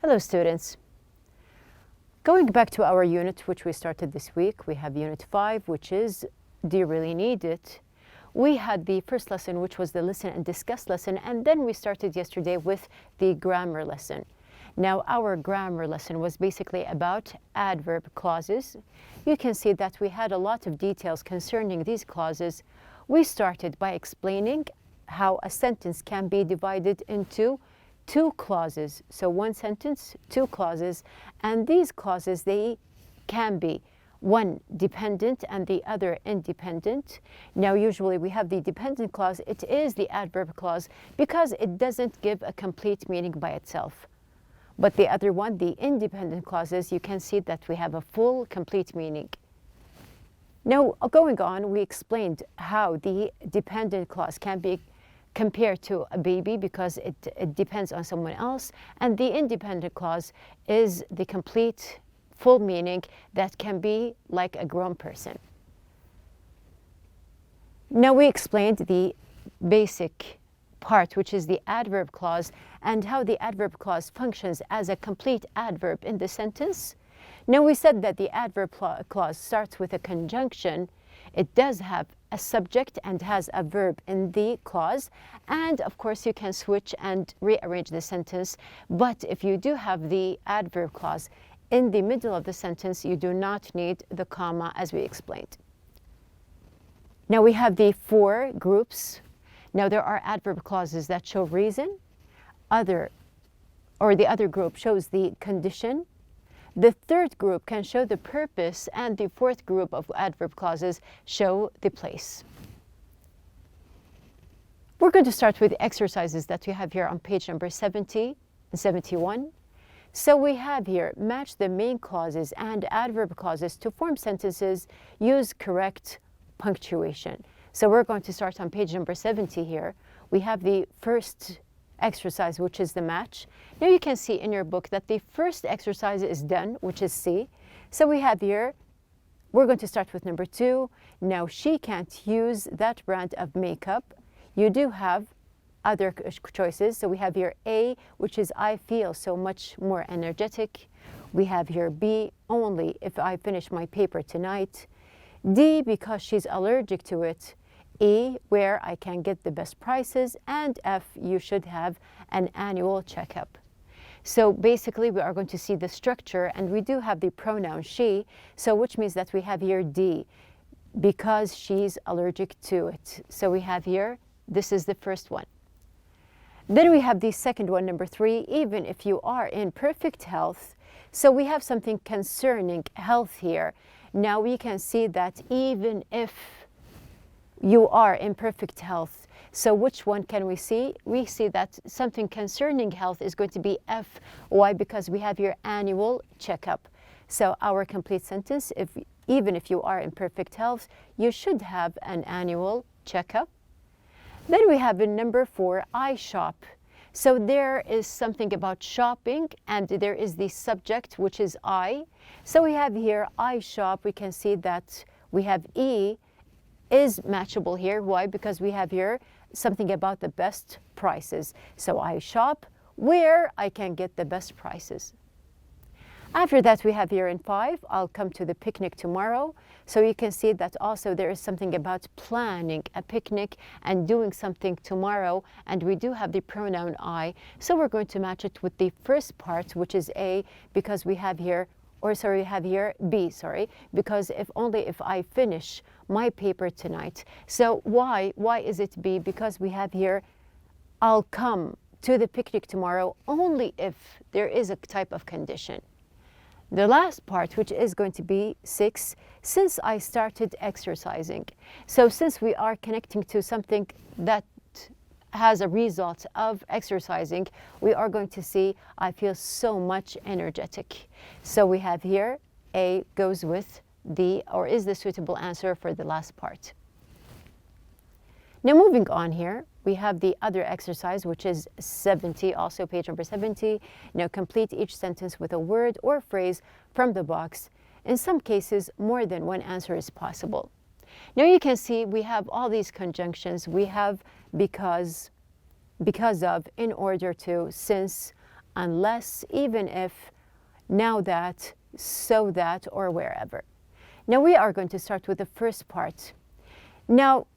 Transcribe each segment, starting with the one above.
Hello students. Going back to our unit which we started this week, we have unit 5, which is Do You Really Need It? We had the first lesson, which was the listen and discuss lesson, and then we started yesterday with the grammar lesson. Now our grammar lesson was basically about adverb clauses. You can see that we had a lot of details concerning these clauses. We started by explaining how a sentence can be divided into two clauses. So one sentence, two clauses, and these clauses, they can be one dependent and the other independent. Now usually we have the dependent clause. It is the adverb clause because it doesn't give a complete meaning by itself. But the other one, the independent clauses, you can see that we have a full, complete meaning. Now going on, we explained how the dependent clause can be compared to a baby because it depends on someone else, and the independent clause is the complete full meaning that can be like a grown person. Now we explained the basic part, which is the adverb clause, and how the adverb clause functions as a complete adverb in the sentence. Now we said that the adverb clause starts with a conjunction. It does have a subject and has a verb in the clause, and of course you can switch and rearrange the sentence. But if you do have the adverb clause in the middle of the sentence, you do not need the comma, as we explained. Now we have the four groups. Now there are adverb clauses that show reason, the other group shows the condition. The third group can show the purpose, and the fourth group of adverb clauses show the place. We're going to start with the exercises that we have here on page number 70 and 71. So we have here, match the main clauses and adverb clauses to form sentences, use correct punctuation. So we're going to start on page number 70 here. We have the first exercise, which is the match. Now you can see in your book that the first exercise is done, which is C. So we have here, we're going to start with number 2. Now she can't use that brand of makeup. You do have other choices. So we have here A, which is I feel so much more energetic. We have here B, only if I finish my paper tonight. D, because she's allergic to it. E, where I can get the best prices, and F, you should have an annual checkup. So basically we are going to see the structure, and we do have the pronoun she, so which means that we have here D, because she's allergic to it. So we have here, this is the first one. Then we have the second one, number 3, even if you are in perfect health. So we have something concerning health here. Now we can see that even if you are in perfect health. So which one can we see? We see that something concerning health is going to be F. Why? Because we have your annual checkup. So our complete sentence, even if you are in perfect health, you should have an annual checkup. Then we have in number 4, I shop. So there is something about shopping, and there is the subject, which is I. So we have here I shop. We can see that we have E is matchable here. Why? Because we have here something about the best prices. So I shop where I can get the best prices. After that, we have here in 5, I'll come to the picnic tomorrow. So you can see that also there is something about planning a picnic and doing something tomorrow, and we do have the pronoun I. So we're going to match it with the first part, which is A, because we have here, we have here B, because if I finish my paper tonight. So why is it B? Because we have here, I'll come to the picnic tomorrow only if there is a type of condition. The last part, which is going to be 6, since I started exercising. So since we are connecting to something that has a result of exercising, we are going to see I feel so much energetic. So we have here A goes with is the suitable answer for the last part. Now moving on here, we have the other exercise, which is 70, also page number 70. Now complete each sentence with a word or phrase from the box. In some cases, more than one answer is possible. Now you can see we have all these conjunctions. We have because of, in order to, since, unless, even if, now that, so that, or wherever. Now we are going to start with the first part. Now,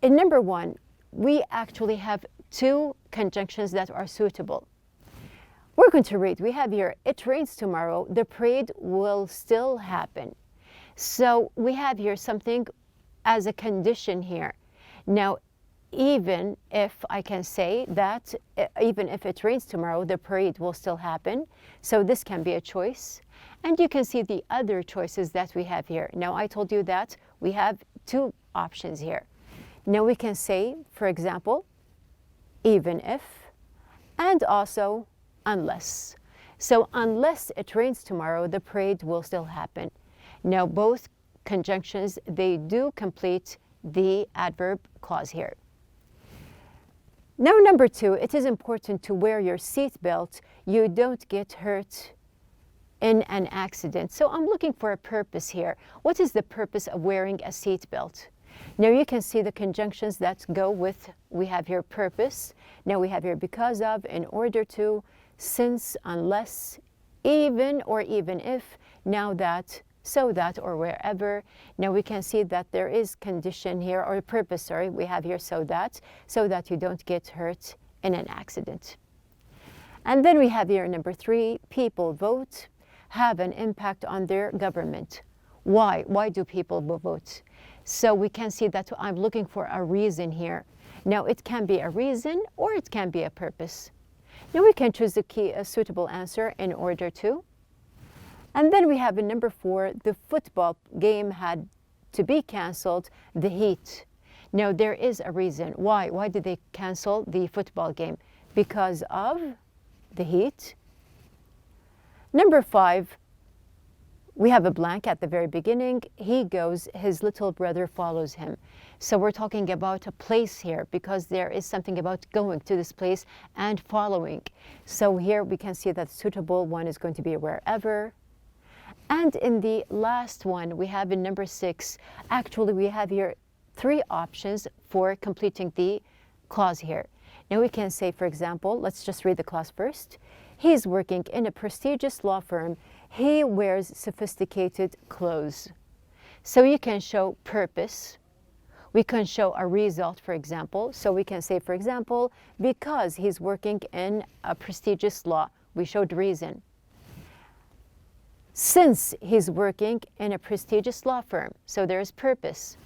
in number one, we actually have two conjunctions that are suitable. We're going to read. We have here, it rains tomorrow, the parade will still happen. So we have here something as a condition here. Now, even if I can say that, even if it rains tomorrow, the parade will still happen. So this can be a choice. And you can see the other choices that we have here. Now, I told you that we have two options here. Now we can say, for example, even if, and also unless. So unless it rains tomorrow, the parade will still happen. Now both conjunctions, they do complete the adverb clause here. Now number two, it is important to wear your seatbelt. You don't get hurt in an accident. So I'm looking for a purpose here. What is the purpose of wearing a seatbelt? Now you can see the conjunctions that go with, we have here purpose. Now we have here because of, in order to, since, unless, even or even if, now that, so that, or wherever. Now we can see that there is condition here, or purpose, sorry, we have here so that you don't get hurt in an accident. And then we have here number three, people vote, have an impact on their government. Why? Why do people vote? So we can see that I'm looking for a reason here. Now it can be a reason or it can be a purpose. Now we can choose a suitable answer, in order to. And then we have in number four, the football game had to be canceled, the heat. Now there is a reason. Why? Why did they cancel the football game? Because of the heat. Number five, we have a blank at the very beginning. He goes, his little brother follows him. So we're talking about a place here, because there is something about going to this place and following. So here we can see that suitable one is going to be wherever. And in the last one, we have in number six, actually we have here three options for completing the clause here. Now we can say, for example, let's just read the clause first. He's working in a prestigious law firm. He wears sophisticated clothes. So you can show purpose. We can show a result, for example. So we can say, for example, because he's working in a prestigious law, we showed reason. Since he's working in a prestigious law firm, so there's purpose.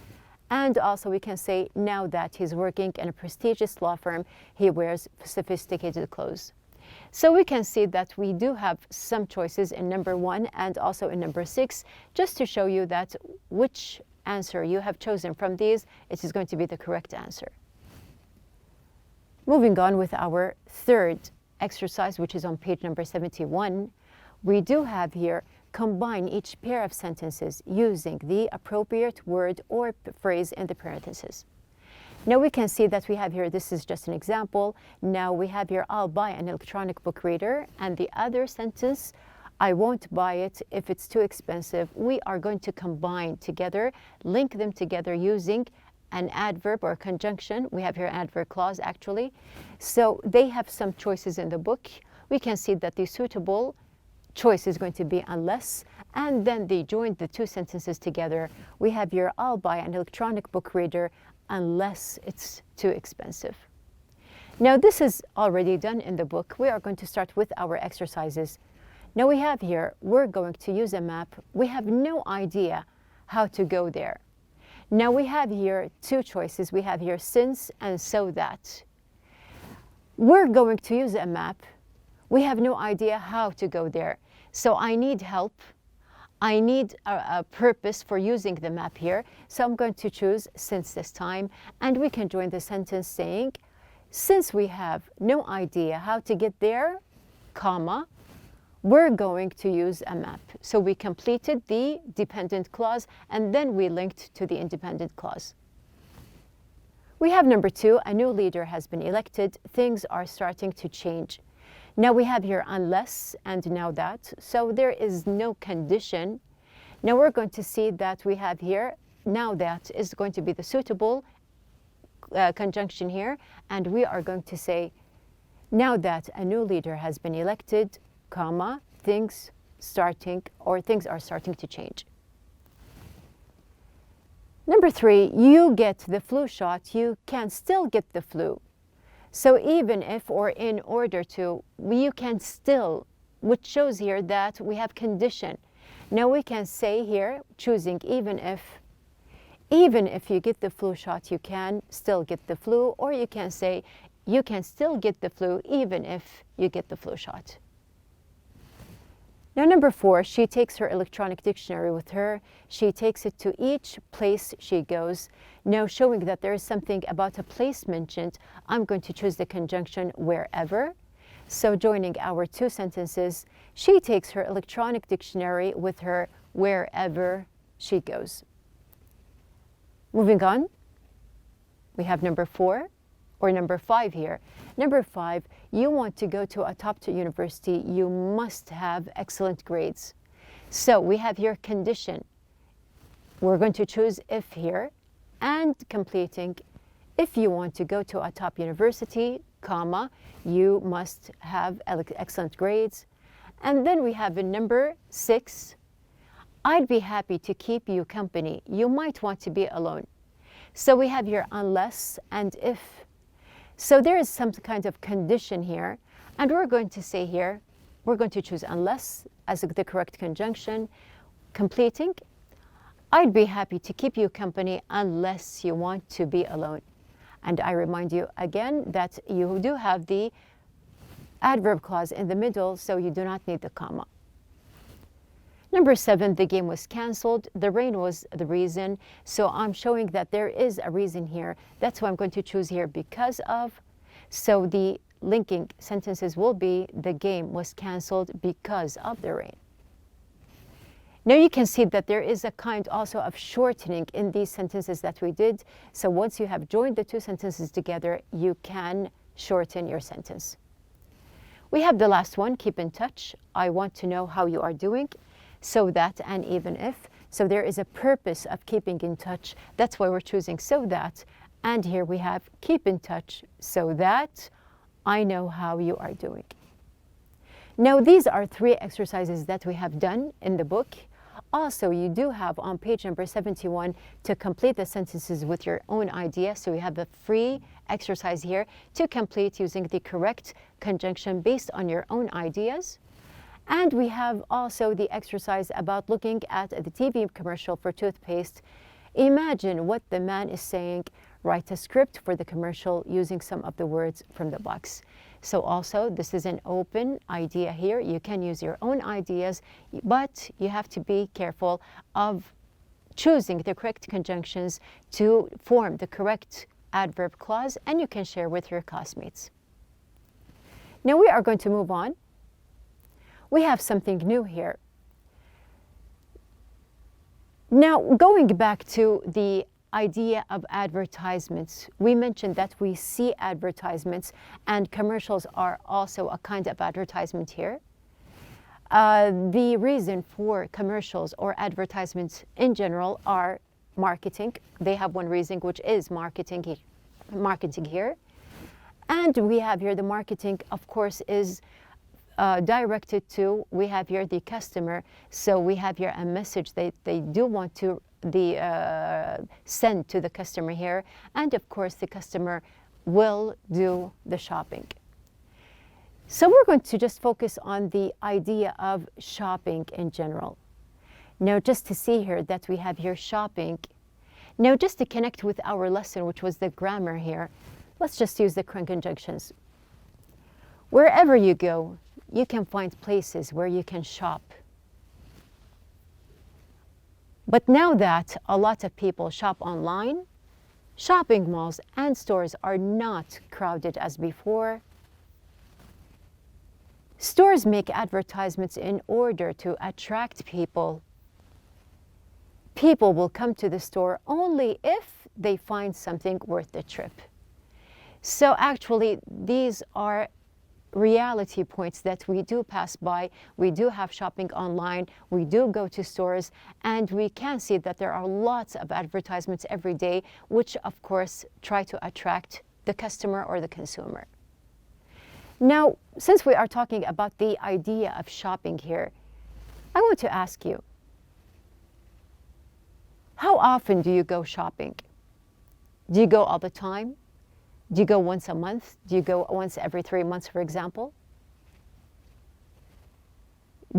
And also we can say, now that he's working in a prestigious law firm, he wears sophisticated clothes. So we can see that we do have some choices in number one and also in number six, just to show you that which answer you have chosen from these, it is going to be the correct answer. Moving on with our third exercise, which is on page number 71, we do have here, combine each pair of sentences using the appropriate word or phrase in the parentheses. Now we can see that we have here, this is just an example. Now we have here, I'll buy an electronic book reader, and the other sentence, I won't buy it if it's too expensive. We are going to combine together, link them together using an adverb or a conjunction. We have here an adverb clause actually. So they have some choices in the book. We can see that the suitable choice is going to be unless, and then they join the two sentences together. We have here, I'll buy an electronic book reader unless it's too expensive. Now this is already done in the book. We are going to start with our exercises. Now we have here, we're going to use a map. We have no idea how to go there. Now we have here two choices. We have here since and so that. We're going to use a map. We have no idea how to go there. So I need help. I need a purpose for using the map here. So I'm going to choose since this time, and we can join the sentence saying, since we have no idea how to get there, comma, we're going to use a map. So we completed the dependent clause, and then we linked to the independent clause. We have number two, a new leader has been elected. Things are starting to change. Now we have here unless and now that, so there is no condition. Now we're going to see that we have here, now that is going to be the suitable conjunction here, and we are going to say, Now that a new leader has been elected, comma, things are starting to change. Number 3, you get the flu shot, you can still get the flu. So even if or in order to, you can still, which shows here that we have condition. Now we can say here, choosing even if you get the flu shot, you can still get the flu, or you can say you can still get the flu even if you get the flu shot. Now number 4, she takes her electronic dictionary with her. She takes it to each place she goes. Now showing that there is something about a place mentioned, I'm going to choose the conjunction wherever. So joining our 2 sentences, she takes her electronic dictionary with her wherever she goes. Moving on, we have number 4. Or number 5 here. Number 5, you want to go to a top-tier university, you must have excellent grades. So we have here condition. We're going to choose if here, and completing, if you want to go to a top university, comma, you must have excellent grades. And then we have in number 6, I'd be happy to keep you company. You might want to be alone. So we have here unless and if. So there is some kind of condition here, and we're going to say here, we're going to choose unless as the correct conjunction, completing, I'd be happy to keep you company unless you want to be alone. And I remind you again that you do have the adverb clause in the middle, so you do not need the comma. Number 7, the game was canceled. The rain was the reason. So I'm showing that there is a reason here. That's why I'm going to choose here because of. So the linking sentences will be the game was canceled because of the rain. Now you can see that there is a kind also of shortening in these sentences that we did. So once you have joined the 2 sentences together, you can shorten your sentence. We have the last one, keep in touch. I want to know how you are doing. So that and even if. So there is a purpose of keeping in touch. That's why we're choosing so that. And here we have keep in touch so that I know how you are doing. Now these are 3 exercises that we have done in the book. Also, you do have on page number 71 to complete the sentences with your own idea. So we have a free exercise here to complete using the correct conjunction based on your own ideas. And we have also the exercise about looking at the TV commercial for toothpaste. Imagine what the man is saying. Write a script for the commercial using some of the words from the box. So also, this is an open idea here. You can use your own ideas, but you have to be careful of choosing the correct conjunctions to form the correct adverb clause, and you can share with your classmates. Now we are going to move on. We have something new here. Now, going back to the idea of advertisements, we mentioned that we see advertisements, and commercials are also a kind of advertisement here. The reason for commercials or advertisements in general are marketing. They have one reason, which is marketing here. And we have here the marketing, of course, is directed to, we have here the customer, so we have here a message they do want to send to the customer here, and of course the customer will do the shopping. So we're going to just focus on the idea of shopping in general. Now just to see here that we have here shopping. Now just to connect with our lesson, which was the grammar here, let's just use the conjunctions. Wherever you go, you can find places where you can shop. But now that a lot of people shop online, shopping malls and stores are not crowded as before. Stores make advertisements in order to attract people. People will come to the store only if they find something worth the trip. So actually, these are reality points that we do pass by. We do have shopping online, we do go to stores, and we can see that there are lots of advertisements every day, which of course try to attract the customer or the consumer. Now, since we are talking about the idea of shopping here, I want to ask you, how often do you go shopping? Do you go all the time? Do you go once a month? Do you go once every 3 months, for example?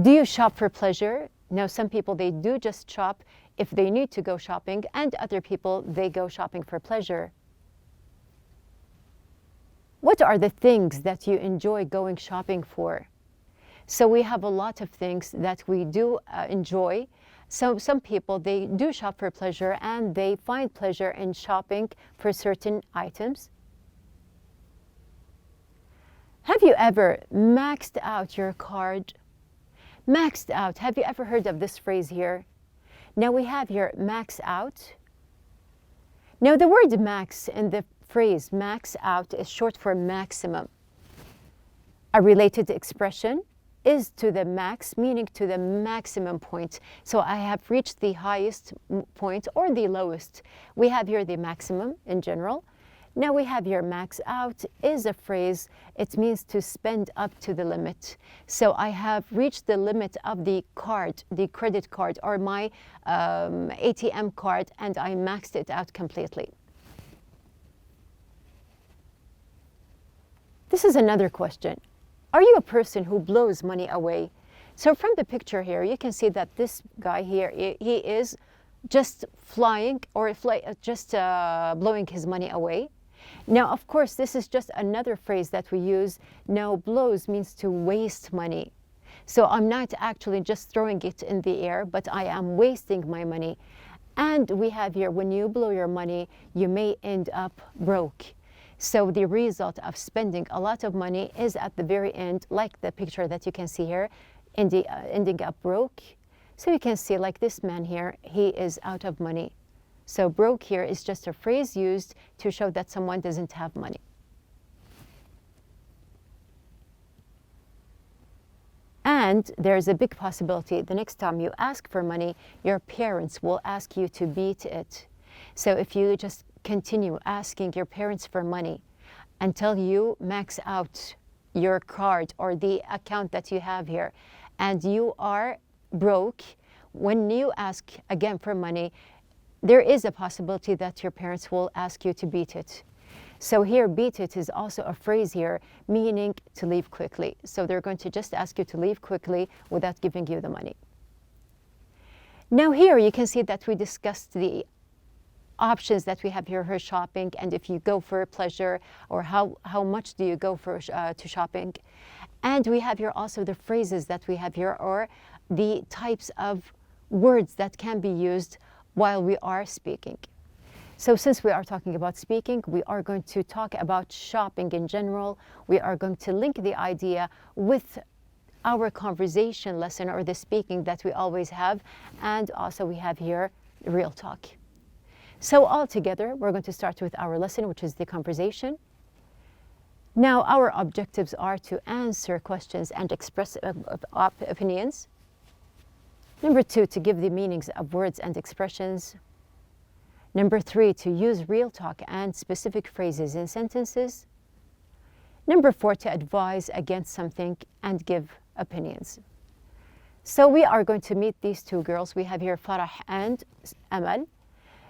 Do you shop for pleasure? Now, some people, they do just shop if they need to go shopping, and other people, they go shopping for pleasure. What are the things that you enjoy going shopping for? So we have a lot of things that we do enjoy. So some people, they do shop for pleasure and they find pleasure in shopping for certain items. Have you ever maxed out your card? Maxed out. Have you ever heard of this phrase here? Now we have here max out. Now the word max in the phrase max out is short for maximum. A related expression is to the max, meaning to the maximum point. So I have reached the highest point or the lowest. We have here the maximum in general. Now we have here max out is a phrase. It means to spend up to the limit. So I have reached the limit of the card, the credit card or my ATM card, and I maxed it out completely. This is another question. Are you a person who blows money away? So from the picture here, you can see that this guy here, he is just flying or just blowing his money away. Now, of course, this is just another phrase that we use. Now, blows means to waste money. So I'm not actually just throwing it in the air, but I am wasting my money. And we have here, when you blow your money, you may end up broke. So the result of spending a lot of money is at the very end, like the picture that you can see here, ending up broke. So you can see like this man here, he is out of money. So broke here is just a phrase used to show that someone doesn't have money. And there's a big possibility the next time you ask for money, your parents will ask you to beat it. So if you just continue asking your parents for money until you max out your card or the account that you have here, and you are broke, when you ask again for money, there is a possibility that your parents will ask you to beat it. So here, beat it is also a phrase here meaning to leave quickly. So they're going to just ask you to leave quickly without giving you the money. Now here you can see that we discussed the options that we have here for shopping, and if you go for pleasure or how much do you go for to shopping. And we have here also the phrases that we have here, or the types of words that can be used while we are speaking. So since we are talking about speaking, we are going to talk about shopping in general. We are going to link the idea with our conversation lesson or the speaking that we always have, and also we have here real talk. So all together, we're going to start with our lesson, which is the conversation. Now, our objectives are to answer questions and express opinions. Number 2, to give the meanings of words and expressions. Number 3, to use real talk and specific phrases in sentences. Number 4, to advise against something and give opinions. So we are going to meet these two girls. We have here Farah and Amal.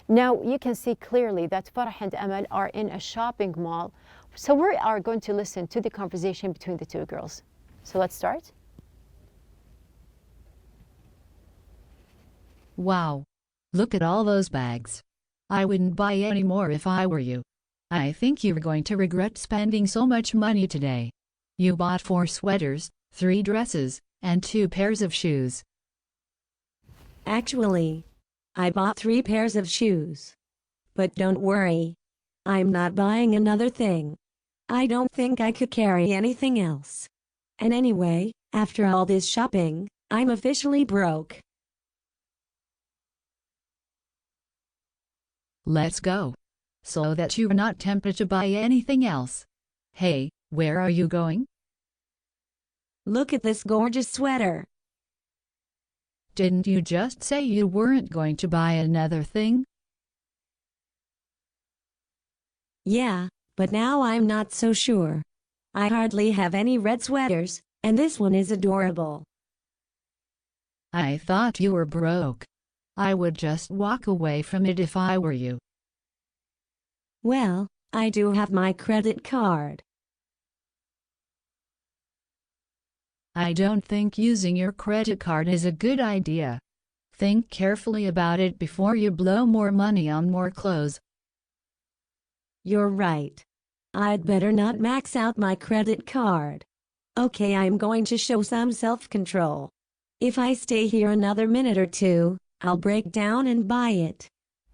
Now you can see clearly that Farah and Amal are in a shopping mall. So we are going to listen to the conversation between the two girls. So let's start. Wow. Look at all those bags. I wouldn't buy any more if I were you. I think you're going to regret spending so much money today. You bought 4 sweaters, 3 dresses, and 2 pairs of shoes. Actually, I bought 3 pairs of shoes. But don't worry. I'm not buying another thing. I don't think I could carry anything else. And anyway, after all this shopping, I'm officially broke. Let's go. So that you're not tempted to buy anything else. Hey, where are you going? Look at this gorgeous sweater. Didn't you just say you weren't going to buy another thing? Yeah, but now I'm not so sure. I hardly have any red sweaters, and this one is adorable. I thought you were broke. I would just walk away from it if I were you. Well, I do have my credit card. I don't think using your credit card is a good idea. Think carefully about it before you blow more money on more clothes. You're right. I'd better not max out my credit card. Okay, I'm going to show some self-control. If I stay here another minute or two, I'll break down and buy it.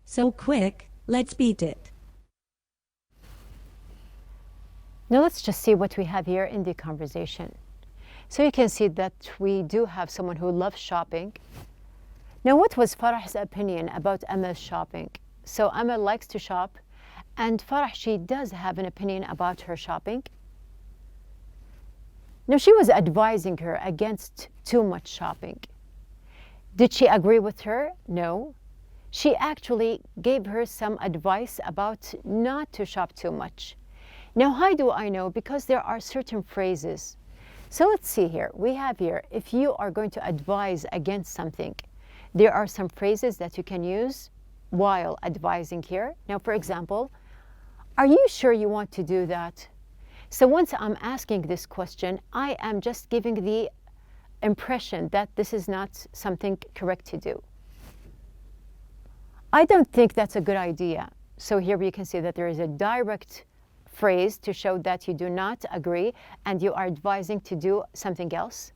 So quick, let's beat it. Now let's just see what we have here in the conversation. So you can see that we do have someone who loves shopping. Now what was Farah's opinion about Amal's shopping? So Amal likes to shop, and Farah, she does have an opinion about her shopping. Now she was advising her against too much shopping. Did she agree with her? No. She actually gave her some advice about not to shop too much. Now how do I know? Because there are certain phrases. So let's see here. We have here, if you are going to advise against something, there are some phrases that you can use while advising here. Now, for example, are you sure you want to do that? So once I'm asking this question, I am just giving the impression that this is not something correct to do. I don't think that's a good idea. So here we can see that there is a direct phrase to show that you do not agree and you are advising to do something else.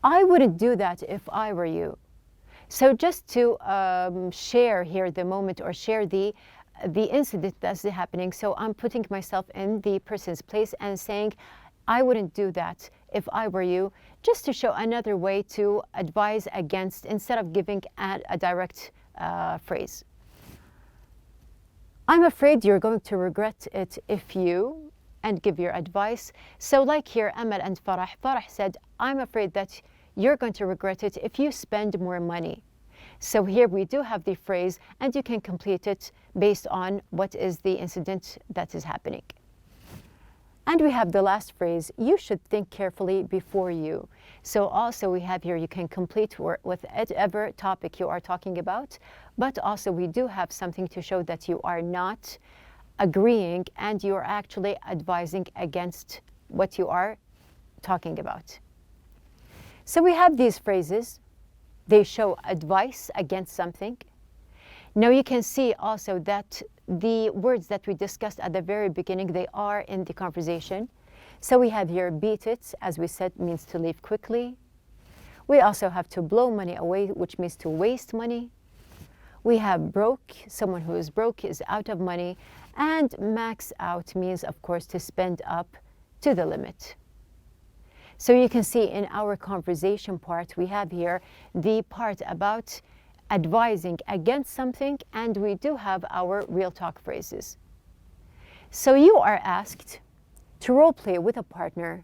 I wouldn't do that if I were you. So just to share here the moment or share the incident that's happening. So I'm putting myself in the person's place and saying, I wouldn't do that if I were you, just to show another way to advise against instead of giving a direct phrase. I'm afraid you're going to regret it if you, and give your advice. So like here, Amal and Farah. Farah said, I'm afraid that you're going to regret it if you spend more money. So here we do have the phrase, and you can complete it based on what is the incident that is happening. And we have the last phrase, you should think carefully before you. So also we have here, you can complete with whatever topic you are talking about, but also we do have something to show that you are not agreeing and you are actually advising against what you are talking about. So we have these phrases. They show advice against something. Now you can see also that the words that we discussed at the very beginning, they are in the conversation. So we have here beat it, as we said, means to leave quickly. We also have to blow money away, which means to waste money. We have broke, someone who is broke is out of money. And max out means, of course, to spend up to the limit. So you can see in our conversation part, we have here the part about advising against something, and we do have our real talk phrases. So you are asked to role play with a partner.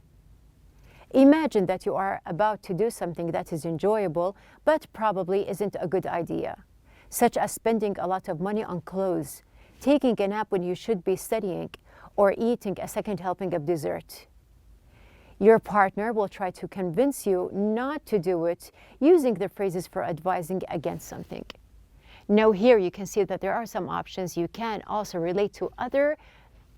Imagine that you are about to do something that is enjoyable, but probably isn't a good idea, such as spending a lot of money on clothes, taking a nap when you should be studying, or eating a second helping of dessert. Your partner will try to convince you not to do it using the phrases for advising against something. Now here you can see that there are some options. You can also relate to other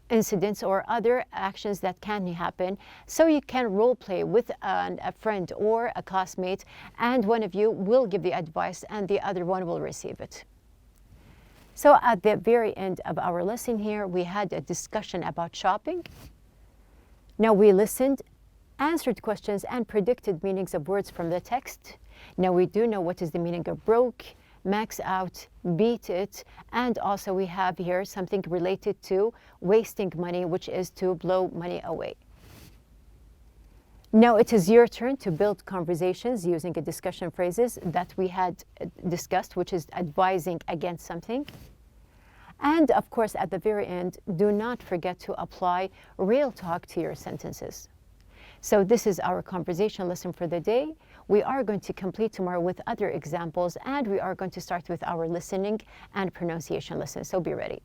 incidents or other actions that can happen. So you can role play with a friend or a classmate, and one of you will give the advice and the other one will receive it. So at the very end of our lesson here, we had a discussion about shopping. Now we listened, answered questions, and predicted meanings of words from the text. Now we do know what is the meaning of broke, max out, beat it, and also we have here something related to wasting money, which is to blow money away. Now it is your turn to build conversations using a discussion phrases that we had discussed, which is advising against something. And of course, at the very end, do not forget to apply real talk to your sentences. So this is our conversation lesson for the day. We are going to complete tomorrow with other examples, and we are going to start with our listening and pronunciation lesson. So be ready.